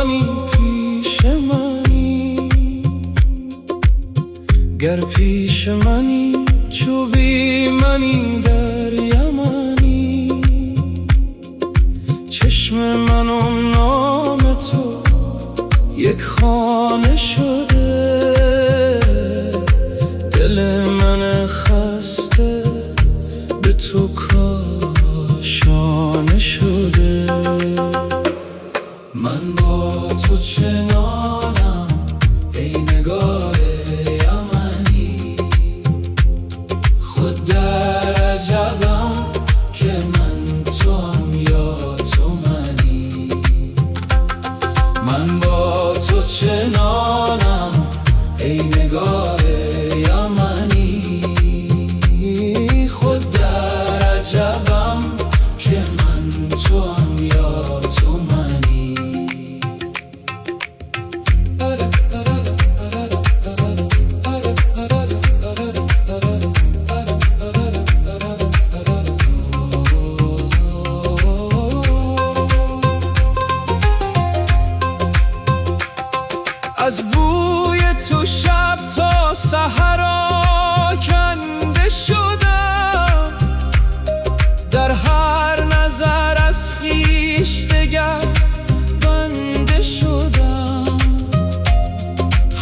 جدانی پیش منی، گر پیش منی چو بی منی در یمنی. چشم من و نام تو یک خانه شده، دل من خسته به تو کاشانه شده. من با تو چنانم ای نگار یمنی، خود در عجبم که من توام یا تو منی. من با تو چنانم ای نگار یمنی، خود در عجبم که من توام یا تو منی. از بوی تو شب تا سحر آکنده شدم، در هر نظر از خویش دگر بنده شدم.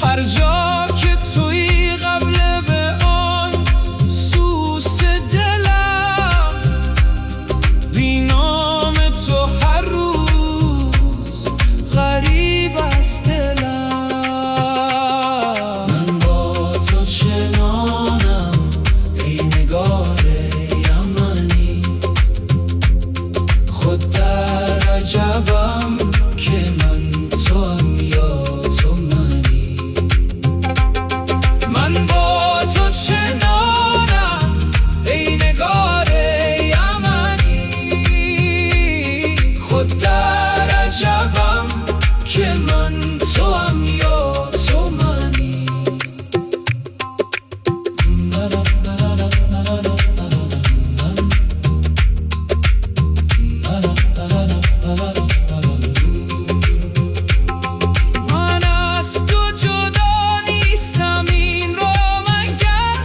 هر جا که تویی قبل به آن سوس دلم، بی نام تو هر روز غریب است دلم. عجبم که من توام یا تو منی. من با تو چنانم ای نگار یمنی، خود در عجبم که من توام یا تو منی. من از تو جدا نیستم، این رو منگر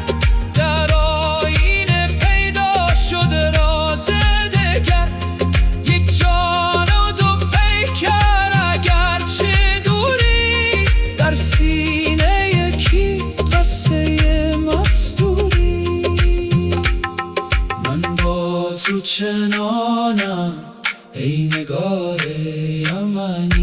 در آینه پیدا شده راز دگر. یک جان و دو پیکر اگرچه دوری، در سینه یکی قصه مستوری. من با تو چنانم ای نگار یمنی،